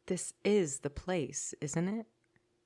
This is the place, isn't it?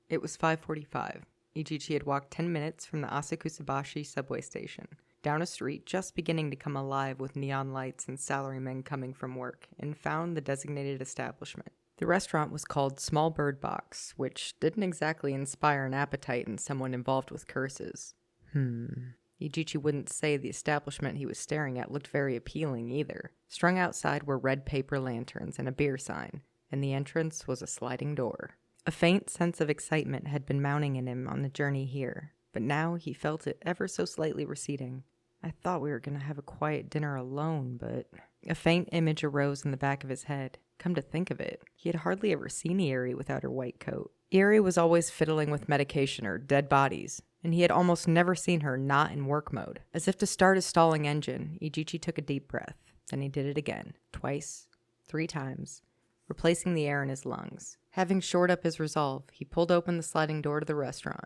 It was 5:45. Ijichi had walked 10 minutes from the Asakusabashi subway station, down a street just beginning to come alive with neon lights and salarymen coming from work, and found the designated establishment. The restaurant was called Small Bird Box, which didn't exactly inspire an appetite in someone involved with curses. Ijichi wouldn't say the establishment he was staring at looked very appealing either. Strung outside were red paper lanterns and a beer sign, and the entrance was a sliding door. A faint sense of excitement had been mounting in him on the journey here, but now he felt it ever so slightly receding. I thought we were going to have a quiet dinner alone, but... A faint image arose in the back of his head. Come to think of it, he had hardly ever seen Ieri without her white coat. Ieri was always fiddling with medication or dead bodies, and he had almost never seen her not in work mode. As if to start a stalling engine, Ijichi took a deep breath. Then he did it again, twice, 3 times, replacing the air in his lungs. Having shored up his resolve, he pulled open the sliding door to the restaurant.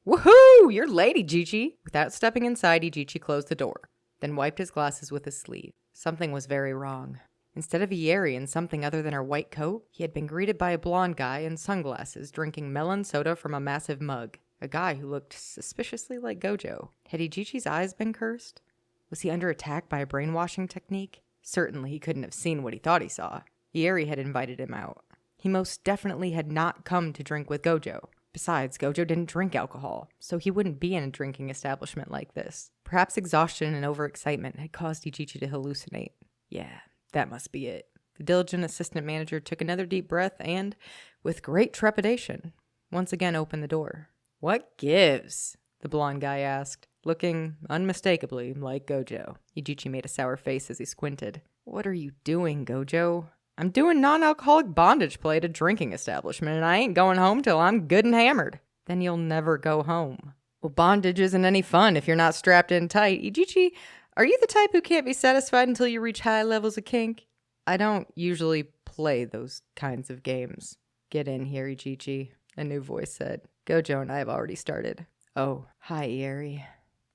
Woohoo! You're late, Ijichi! Without stepping inside, Ijichi closed the door, then wiped his glasses with his sleeve. Something was very wrong. Instead of Ieri in something other than her white coat, he had been greeted by a blonde guy in sunglasses drinking melon soda from a massive mug. A guy who looked suspiciously like Gojo. Had Ijichi's eyes been cursed? Was he under attack by a brainwashing technique? Certainly he couldn't have seen what he thought he saw. Ieri had invited him out. He most definitely had not come to drink with Gojo. Besides, Gojo didn't drink alcohol, so he wouldn't be in a drinking establishment like this. Perhaps exhaustion and overexcitement had caused Ijichi to hallucinate. Yeah, that must be it. The diligent assistant manager took another deep breath and, with great trepidation, once again opened the door. What gives? The blonde guy asked, looking unmistakably like Gojo. Ijichi made a sour face as he squinted. What are you doing, Gojo? I'm doing non-alcoholic bondage play at a drinking establishment, and I ain't going home till I'm good and hammered. Then you'll never go home. Well, bondage isn't any fun if you're not strapped in tight. Ijichi, are you the type who can't be satisfied until you reach high levels of kink? I don't usually play those kinds of games. Get in here, Ijichi, a new voice said. Gojo and I have already started. Oh, hi, Ieri.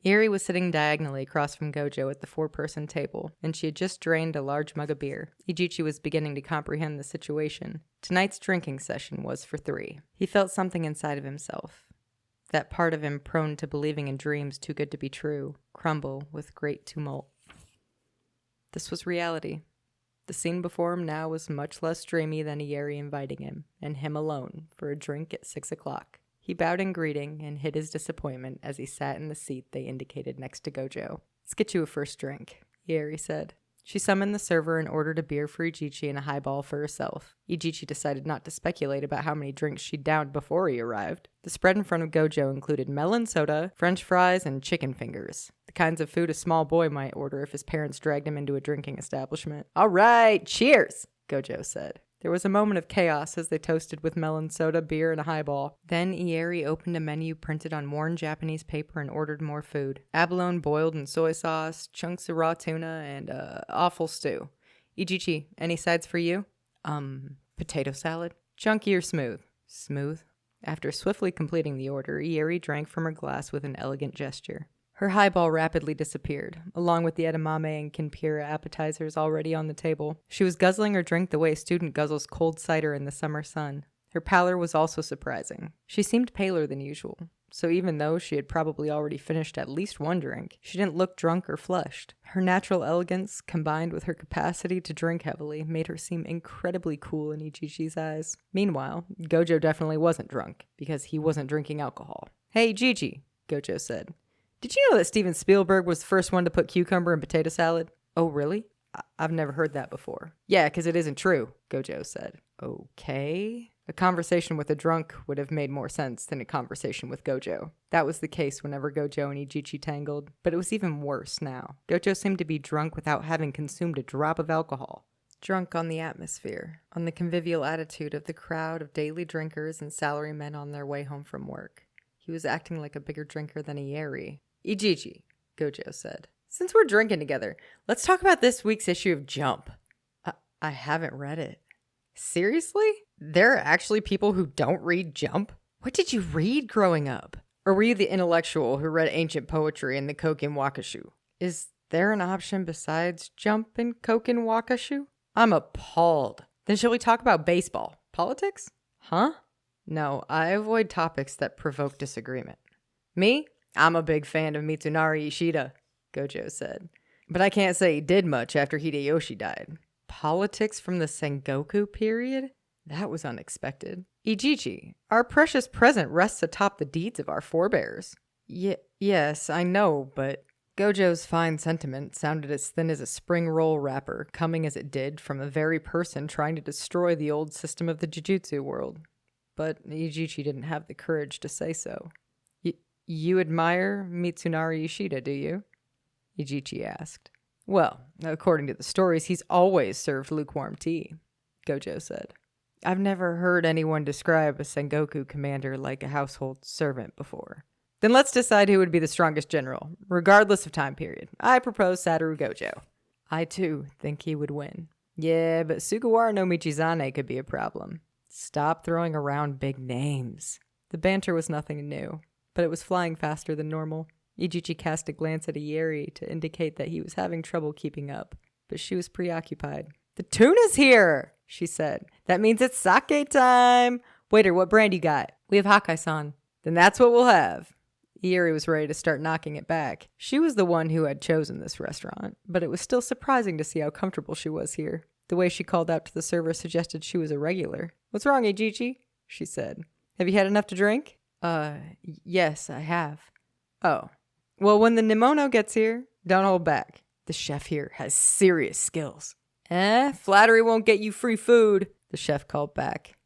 Ieri was sitting diagonally across from Gojo at the 4-person table, and she had just drained a large mug of beer. Ijichi was beginning to comprehend the situation. Tonight's drinking session was for 3. He felt something inside of himself, that part of him prone to believing in dreams too good to be true, crumble with great tumult. This was reality. The scene before him now was much less dreamy than Ieri inviting him, and him alone, for a drink at 6 o'clock. He bowed in greeting and hid his disappointment as he sat in the seat they indicated next to Gojo. Let's get you a first drink, Ieri said. She summoned the server and ordered a beer for Ijichi and a highball for herself. Ijichi decided not to speculate about how many drinks she downed before he arrived. The spread in front of Gojo included melon soda, french fries, and chicken fingers. The kinds of food a small boy might order if his parents dragged him into a drinking establishment. All right, cheers, Gojo said. There was a moment of chaos as they toasted with melon soda, beer, and a highball. Then Ieri opened a menu printed on worn Japanese paper and ordered more food. Abalone boiled in soy sauce, chunks of raw tuna, and awful stew. Ijichi, any sides for you? Potato salad? Chunky or smooth? Smooth. After swiftly completing the order, Ieri drank from her glass with an elegant gesture. Her highball rapidly disappeared, along with the edamame and kinpira appetizers already on the table. She was guzzling her drink the way a student guzzles cold cider in the summer sun. Her pallor was also surprising. She seemed paler than usual, so even though she had probably already finished at least 1 drink, she didn't look drunk or flushed. Her natural elegance, combined with her capacity to drink heavily, made her seem incredibly cool in Ijichi's eyes. Meanwhile, Gojo definitely wasn't drunk, because he wasn't drinking alcohol. Hey, Ijichi, Gojo said. Did you know that Steven Spielberg was the first one to put cucumber in potato salad? Oh, really? I've never heard that before. Yeah, because it isn't true, Gojo said. Okay. A conversation with a drunk would have made more sense than a conversation with Gojo. That was the case whenever Gojo and Ijichi tangled, but it was even worse now. Gojo seemed to be drunk without having consumed a drop of alcohol. Drunk on the atmosphere, on the convivial attitude of the crowd of daily drinkers and salarymen on their way home from work. He was acting like a bigger drinker than Ieri. Ijichi, Gojo said. Since we're drinking together, let's talk about this week's issue of Jump. I haven't read it. Seriously? There are actually people who don't read Jump? What did you read growing up? Or were you the intellectual who read ancient poetry in the Koken Wakashu? Is there an option besides Jump in Koken Wakashu? I'm appalled. Then shall we talk about baseball? Politics? Huh? No, I avoid topics that provoke disagreement. Me? I'm a big fan of Mitsunari Ishida, Gojo said. But I can't say he did much after Hideyoshi died. Politics from the Sengoku period? That was unexpected. Ijichi, our precious present rests atop the deeds of our forebears. Yes, I know, but... Gojo's fine sentiment sounded as thin as a spring roll wrapper, coming as it did from the very person trying to destroy the old system of the jujutsu world. But Ijichi didn't have the courage to say so. You admire Mitsunari Ishida, do you? Ijichi asked. Well, according to the stories, he's always served lukewarm tea, Gojo said. I've never heard anyone describe a Sengoku commander like a household servant before. Then let's decide who would be the strongest general, regardless of time period. I propose Satoru Gojo. I, too, think he would win. Yeah, but Sugawara no Michizane could be a problem. Stop throwing around big names. The banter was nothing new, but it was flying faster than normal. Ijichi cast a glance at Werry to indicate that he was having trouble keeping up, but she was preoccupied. The tuna's here, she said. That means it's sake time. Waiter, what brand you got? We have Hakai-san. Then that's what we'll have. Werry was ready to start knocking it back. She was the one who had chosen this restaurant, but it was still surprising to see how comfortable she was here. The way she called out to the server suggested she was a regular. What's wrong, Ijichi? She said. Have you had enough to drink? Yes, I have. Oh. Well, when the Nimono gets here, don't hold back. The chef here has serious skills. Flattery won't get you free food, the chef called back.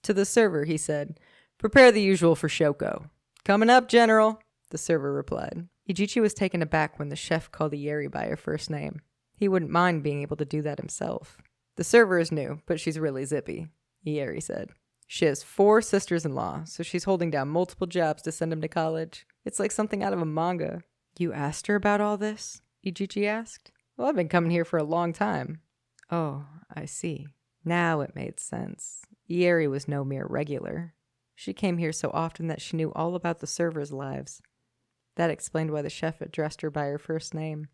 To the server, he said, prepare the usual for Shoko. Coming up, General, the server replied. Ijichi was taken aback when the chef called Werry by her first name. He wouldn't mind being able to do that himself. The server is new, but she's really zippy, Werry said. She has 4 sisters-in-law, so she's holding down multiple jobs to send them to college. It's like something out of a manga. You asked her about all this? Ijichi asked. Well, I've been coming here for a long time. Oh, I see. Now it made sense. Werry was no mere regular. She came here so often that she knew all about the servers' lives. That explained why the chef addressed her by her first name.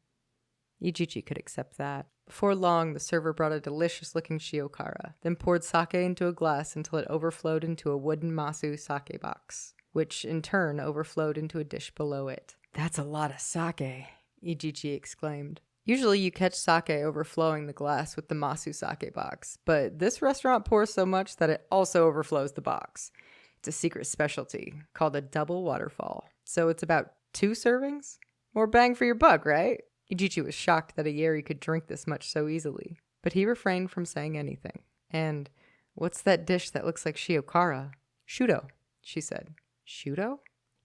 Ijichi could accept that. Before long, the server brought a delicious-looking shiokara, then poured sake into a glass until it overflowed into a wooden masu sake box, which in turn overflowed into a dish below it. That's a lot of sake, Ijichi exclaimed. Usually you catch sake overflowing the glass with the masu sake box, but this restaurant pours so much that it also overflows the box. It's a secret specialty called a double waterfall. So it's about 2 servings? More bang for your buck, right? Ijichi was shocked that a Werry could drink this much so easily, but he refrained from saying anything. And what's that dish that looks like shiokara? Shudo, she said. Shudo?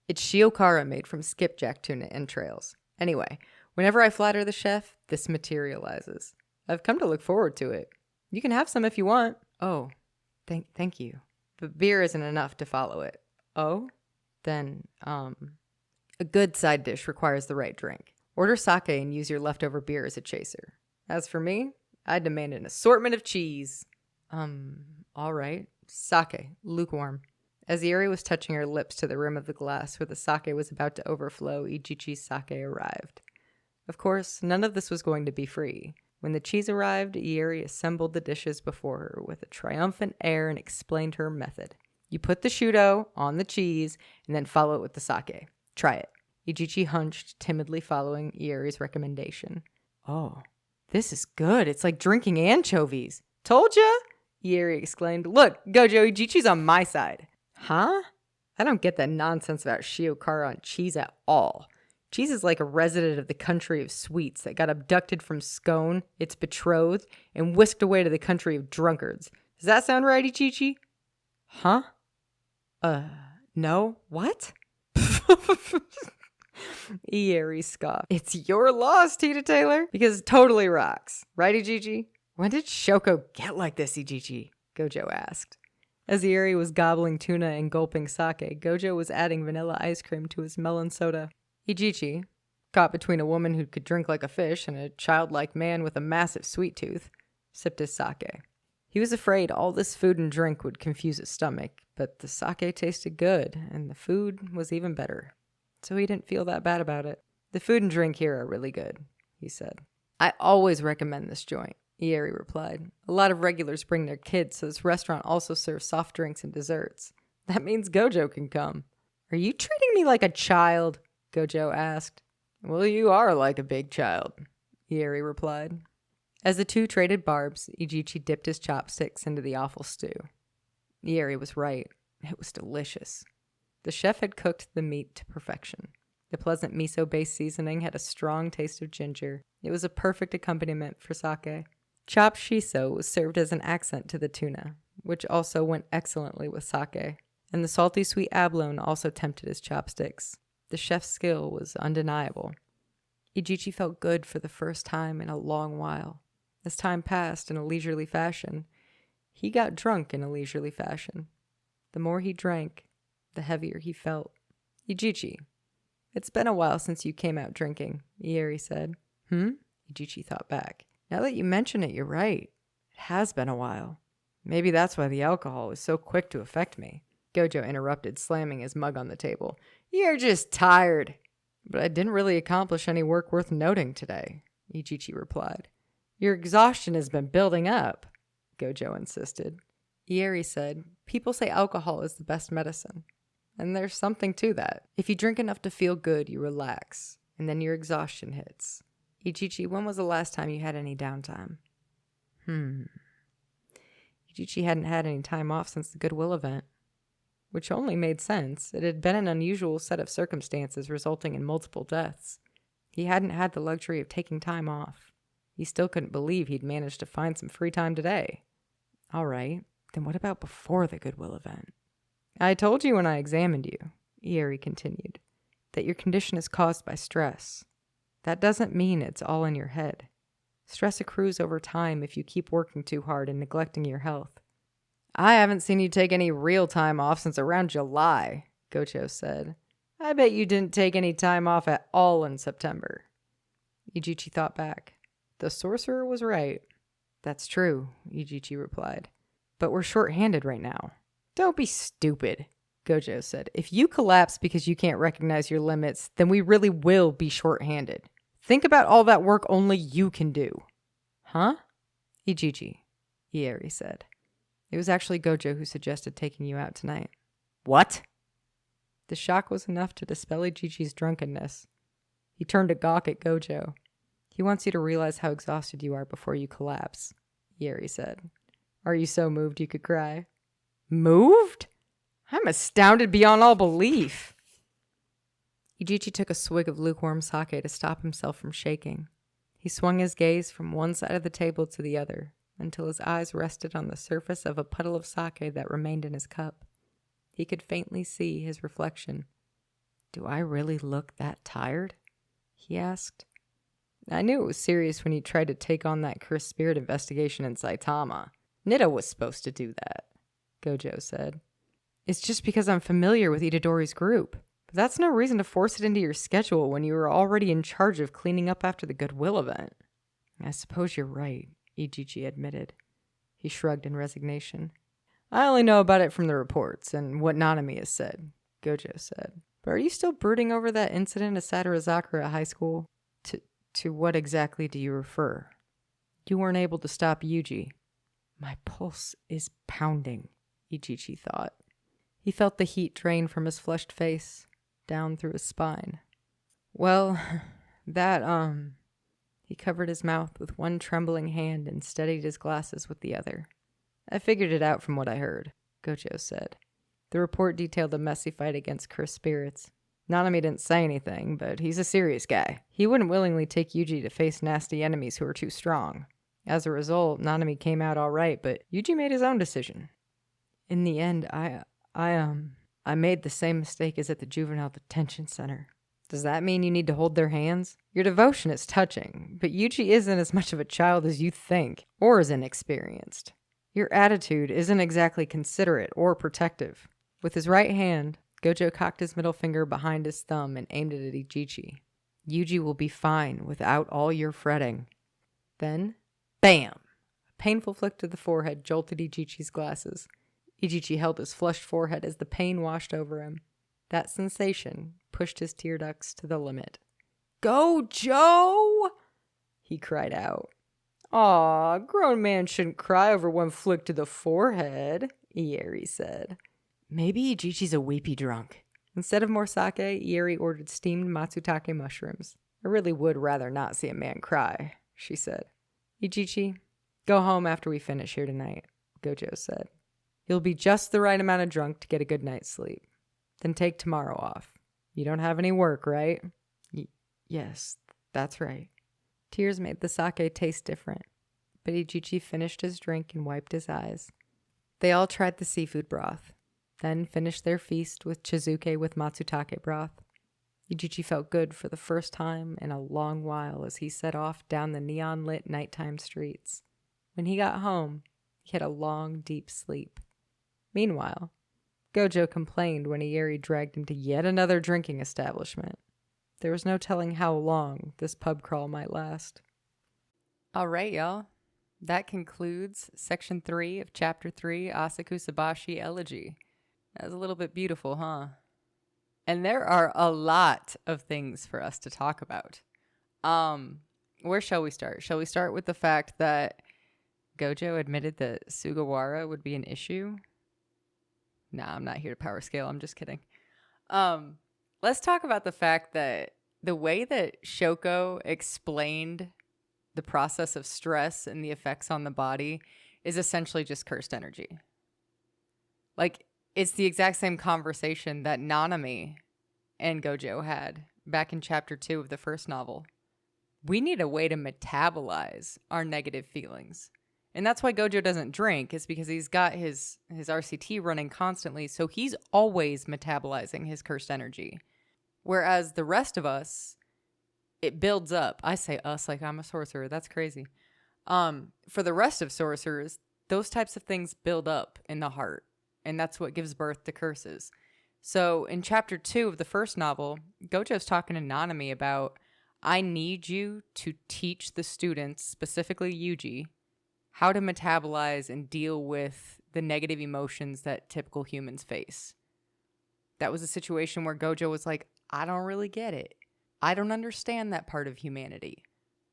It's shiokara made from skipjack tuna entrails. Anyway, whenever I flatter the chef, this materializes. I've come to look forward to it. You can have some if you want. Oh, thank you. But beer isn't enough to follow it. Oh? Then, a good side dish requires the right drink. Order sake and use your leftover beer as a chaser. As for me, I demand an assortment of cheese. All right. Sake, lukewarm. As Werry was touching her lips to the rim of the glass where the sake was about to overflow, Ijichi's sake arrived. Of course, none of this was going to be free. When the cheese arrived, Werry assembled the dishes before her with a triumphant air and explained her method. You put the shudo on the cheese and then follow it with the sake. Try it. Ijichi hunched, timidly following Werry's recommendation. Oh, this is good. It's like drinking anchovies. Told ya? Werry exclaimed. Look, Gojo, Ijichi's on my side. Huh? I don't get that nonsense about shiokara on cheese at all. Cheese is like a resident of the country of sweets that got abducted from Scone, its betrothed, and whisked away to the country of drunkards. Does that sound right, Ijichi? Huh? No. What? Werry scoffed. It's your loss, Tita Taylor, because it totally rocks. Right, Ijichi? When did Shoko get like this, Ijichi? Gojo asked. As Werry was gobbling tuna and gulping sake, Gojo was adding vanilla ice cream to his melon soda. Ijichi, caught between a woman who could drink like a fish and a childlike man with a massive sweet tooth, sipped his sake. He was afraid all this food and drink would confuse his stomach, but the sake tasted good, and the food was even better. So he didn't feel that bad about it. The food and drink here are really good, he said. I always recommend this joint, Werry replied. A lot of regulars bring their kids, so this restaurant also serves soft drinks and desserts. That means Gojo can come. Are you treating me like a child? Gojo asked. Well, you are like a big child, Werry replied. As the two traded barbs, Ijichi dipped his chopsticks into the awful stew. Werry was right. It was delicious. The chef had cooked the meat to perfection. The pleasant miso-based seasoning had a strong taste of ginger. It was a perfect accompaniment for sake. Chopped shiso was served as an accent to the tuna, which also went excellently with sake, and the salty sweet abalone also tempted his chopsticks. The chef's skill was undeniable. Ijichi felt good for the first time in a long while. As time passed in a leisurely fashion, he got drunk in a leisurely fashion. The more he drank, the heavier he felt. Ijichi, it's been a while since you came out drinking, Werry said. Ijichi thought back. Now that you mention it, you're right. It has been a while. Maybe that's why the alcohol was so quick to affect me. Gojo interrupted, slamming his mug on the table. You're just tired. But I didn't really accomplish any work worth noting today, Ijichi replied. Your exhaustion has been building up, Gojo insisted. Werry said, people say alcohol is the best medicine. And there's something to that. If you drink enough to feel good, you relax, and then your exhaustion hits. Ijichi, when was the last time you had any downtime? Ijichi hadn't had any time off since the Goodwill event, which only made sense. It had been an unusual set of circumstances resulting in multiple deaths. He hadn't had the luxury of taking time off. He still couldn't believe he'd managed to find some free time today. All right, then what about before the Goodwill event? I told you when I examined you, Werry continued, that your condition is caused by stress. That doesn't mean it's all in your head. Stress accrues over time if you keep working too hard and neglecting your health. I haven't seen you take any real time off since around July, Gojo said. I bet you didn't take any time off at all in September. Ijichi thought back. The sorcerer was right. That's true, Ijichi replied. But we're short-handed right now. Don't be stupid, Gojo said. If you collapse because you can't recognize your limits, then we really will be short-handed. Think about all that work only you can do. Huh? Ijichi, Werry said. It was actually Gojo who suggested taking you out tonight. What? The shock was enough to dispel Ijichi's drunkenness. He turned to gawk at Gojo. He wants you to realize how exhausted you are before you collapse, Werry said. Are you so moved you could cry? Moved? I'm astounded beyond all belief. Ijichi took a swig of lukewarm sake to stop himself from shaking. He swung his gaze from one side of the table to the other until his eyes rested on the surface of a puddle of sake that remained in his cup. He could faintly see his reflection. Do I really look that tired? He asked. I knew it was serious when you tried to take on that cursed spirit investigation in Saitama. Nida was supposed to do that, Gojo said. It's just because I'm familiar with Itadori's group. But that's no reason to force it into your schedule when you were already in charge of cleaning up after the Goodwill event. I suppose you're right, Ijichi admitted. He shrugged in resignation. I only know about it from the reports and what Nanami has said, Gojo said. But are you still brooding over that incident at Sadarazakura High School? To what exactly do you refer? You weren't able to stop Yuji. My pulse is pounding, Ijichi thought. He felt the heat drain from his flushed face, down through his spine. Well, He covered his mouth with one trembling hand and steadied his glasses with the other. I figured it out from what I heard, Gojo said. The report detailed a messy fight against cursed spirits. Nanami didn't say anything, but he's a serious guy. He wouldn't willingly take Yuji to face nasty enemies who are too strong. As a result, Nanami came out all right, but Yuji made his own decision. In the end, I made the same mistake as at the juvenile detention center. Does that mean you need to hold their hands? Your devotion is touching, but Yuji isn't as much of a child as you think, or as inexperienced. Your attitude isn't exactly considerate or protective. With his right hand, Gojo cocked his middle finger behind his thumb and aimed it at Ijichi. Yuji will be fine without all your fretting. Then, bam! A painful flick to the forehead jolted Ijichi's glasses. Ijichi held his flushed forehead as the pain washed over him. That sensation pushed his tear ducts to the limit. Gojo! He cried out. Aw, grown man shouldn't cry over one flick to the forehead, Ieri said. Maybe Ijichi's a weepy drunk. Instead of more sake, Ieri ordered steamed matsutake mushrooms. I really would rather not see a man cry, she said. Ijichi, go home after we finish here tonight, Gojo said. You'll be just the right amount of drunk to get a good night's sleep. Then take tomorrow off. You don't have any work, right? Yes, that's right. Tears made the sake taste different, but Ijichi finished his drink and wiped his eyes. They all tried the seafood broth, then finished their feast with chizuke with matsutake broth. Ijichi felt good for the first time in a long while as he set off down the neon-lit nighttime streets. When he got home, he had a long, deep sleep. Meanwhile, Gojo complained when Ieri dragged him to yet another drinking establishment. There was no telling how long this pub crawl might last. All right, y'all. That concludes Section 3 of Chapter 3, Asakusabashi Elegy. That was a little bit beautiful, huh? And there are a lot of things for us to talk about. Where shall we start? Shall we start with the fact that Gojo admitted that Sugawara would be an issue? Nah, I'm not here to power scale. I'm just kidding. Let's talk about the fact that the way that Shoko explained the process of stress and the effects on the body is essentially just cursed energy. Like, it's the exact same conversation that Nanami and Gojo had back in chapter 2 of the first novel. We need a way to metabolize our negative feelings. And that's why Gojo doesn't drink, is because he's got his RCT running constantly, so he's always metabolizing his cursed energy. Whereas the rest of us, it builds up. I say us like I'm a sorcerer. That's crazy. For the rest of sorcerers, those types of things build up in the heart. And that's what gives birth to curses. So in chapter 2 of the first novel, Gojo's talking to Nanami about, I need you to teach the students, specifically Yuji, how to metabolize and deal with the negative emotions that typical humans face. That was a situation where Gojo was like, I don't really get it. I don't understand that part of humanity.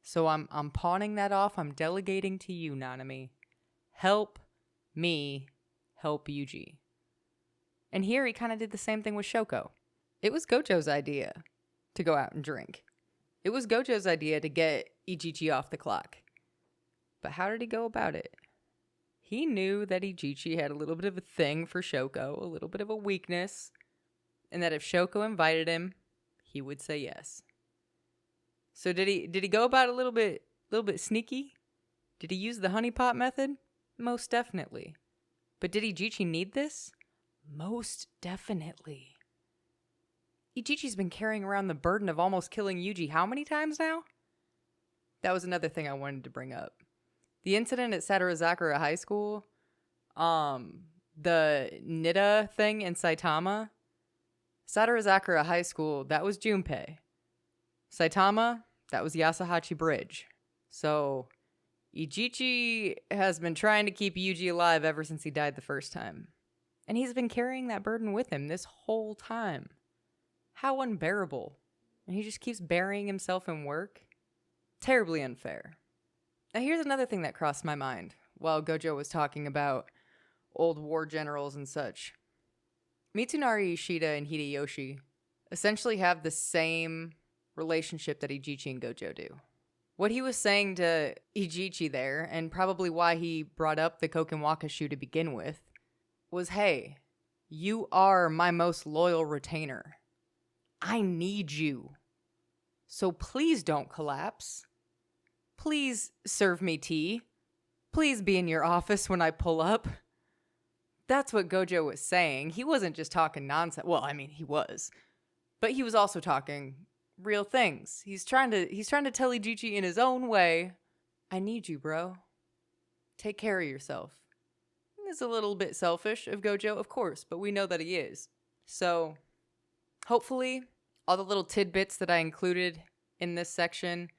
So I'm pawning that off. I'm delegating to you, Nanami. Help me help Yuji. And here he kind of did the same thing with Shoko. It was Gojo's idea to go out and drink. It was Gojo's idea to get Ijichi off the clock. But how did he go about it? He knew that Ijichi had a little bit of a thing for Shoko, a little bit of a weakness, and that if Shoko invited him, he would say yes. So did he go about it a little bit sneaky? Did he use the honeypot method? Most definitely. But did Ijichi need this? Most definitely. Ijichi's been carrying around the burden of almost killing Yuji how many times now? That was another thing I wanted to bring up. The incident at Sadarazakura High School, the Nida thing in Saitama, Sadarazakura High School, that was Junpei. Saitama, that was Yasahachi Bridge. So, Ijichi has been trying to keep Yuji alive ever since he died the first time. And he's been carrying that burden with him this whole time. How unbearable. And he just keeps burying himself in work. Terribly unfair. Now here's another thing that crossed my mind while Gojo was talking about old war generals and such. Mitsunari Ishida and Hideyoshi essentially have the same relationship that Ijichi and Gojo do. What he was saying to Ijichi there, and probably why he brought up the Kokenwaka shoe to begin with, was, hey, you are my most loyal retainer. I need you. So please don't collapse. Please serve me tea. Please be in your office when I pull up. That's what Gojo was saying. He wasn't just talking nonsense. Well, I mean, he was. But he was also talking real things. He's trying to tell Ijichi in his own way, I need you, bro. Take care of yourself. It's a little bit selfish of Gojo, of course, but we know that he is. So, hopefully, all the little tidbits that I included in this section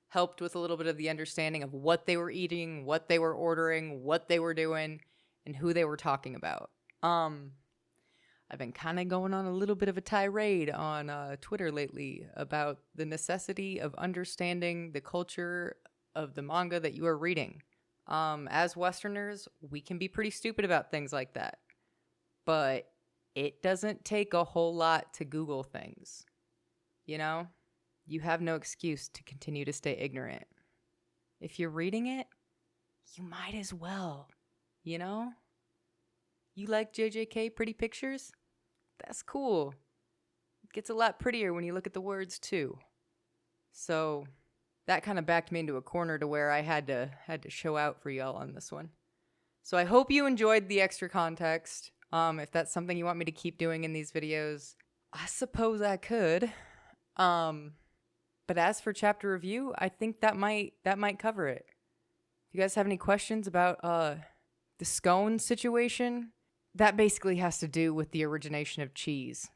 helped with a little bit of the understanding of what they were eating, what they were ordering, what they were doing, and who they were talking about. I've been kind of going on a little bit of a tirade on Twitter lately about the necessity of understanding the culture of the manga that you are reading. As Westerners, we can be pretty stupid about things like that. But it doesn't take a whole lot to Google things. You know? You have no excuse to continue to stay ignorant. If you're reading it, you might as well. You know? You like JJK pretty pictures? That's cool. It gets a lot prettier when you look at the words too. So that kind of backed me into a corner to where I had to show out for y'all on this one. So I hope you enjoyed the extra context. If that's something you want me to keep doing in these videos, I suppose I could. But as for chapter review, I think that might cover it. If you guys have any questions about the scone situation, that basically has to do with the origination of cheese.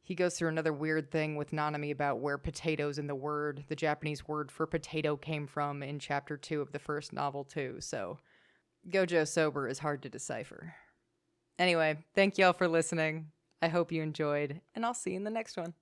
He goes through another weird thing with Nanami about where potatoes in the Japanese word for potato came from in chapter 2 of the first novel too. So Gojo sober is hard to decipher. Anyway, thank y'all for listening. I hope you enjoyed, and I'll see you in the next one.